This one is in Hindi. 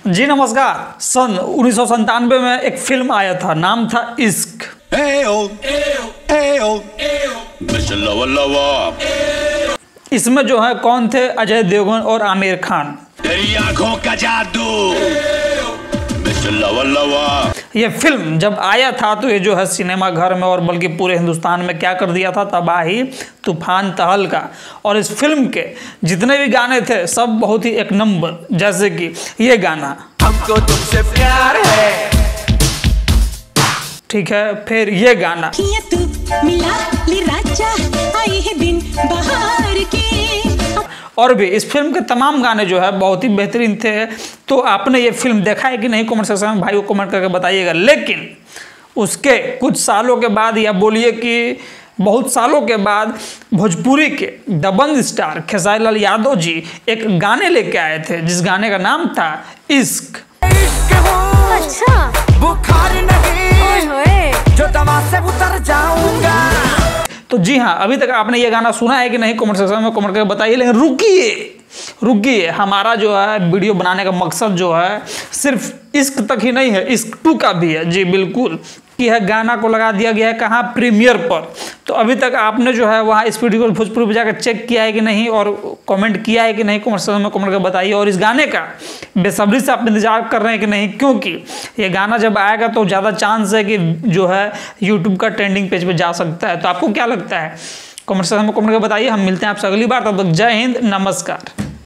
जी नमस्कार। सन 1997 में एक फिल्म आया था, नाम था इश्क। इसमें जो है कौन थे? अजय देवगन और आमिर खान। तेरी आंखों का जादू। ये फिल्म जब आया था तो ये जो है सिनेमा घर में और बल्कि पूरे हिंदुस्तान में क्या कर दिया था, तबाही तूफान तहलका। और इस फिल्म के जितने भी गाने थे सब बहुत ही एक नंबर, जैसे कि ये गाना हमको तुमसे प्यार है, ठीक है, फिर ये गाना तू मिला ले राजा, आई है दिन बहार के। और भी इस फिल्म के तमाम गाने जो है बहुत ही बेहतरीन थे। तो आपने ये फिल्म देखा है कि नहीं, कमेंट सेक्शन में भाई को कमेंट करके बताइएगा। लेकिन उसके कुछ सालों के बाद, या बोलिए कि बहुत सालों के बाद, भोजपुरी के दबंग स्टार खेसारी लाल यादव जी एक गाने लेके आए थे, जिस गाने का नाम था इश्क। अच्छा, बुखार नहीं जो दवा से उतर जाऊंगा। तो जी हाँ, अभी तक आपने ये गाना सुना है कि नहीं, कमेंट सेक्शन में कमेंट करके बताइए। लेकिन रुकिए, हमारा जो है वीडियो बनाने का मकसद जो है सिर्फ इश्क तक ही नहीं है, इश्क 2 का भी है। जी बिल्कुल, कि है गाना को लगा दिया गया है कहाँ? प्रीमियर पर। तो अभी तक आपने जो है वहाँ इस वीडियो को भोजपुरी में जाकर चेक किया है कि नहीं, और कमेंट किया है कि नहीं, कमेंट सेक्शन में कमेंट करके बताइए। और इस गाने का बेसब्री से आप इंतजार कर रहे हैं कि नहीं, क्योंकि ये गाना जब आएगा तो ज़्यादा चांस है कि जो है यूट्यूब का ट्रेंडिंग पेज पर जा सकता है। तो आपको क्या लगता है, कमेंट सेक्शन में कमेंट करके बताइए। हम मिलते हैं आपसे अगली बार, तब तक जय हिंद, नमस्कार।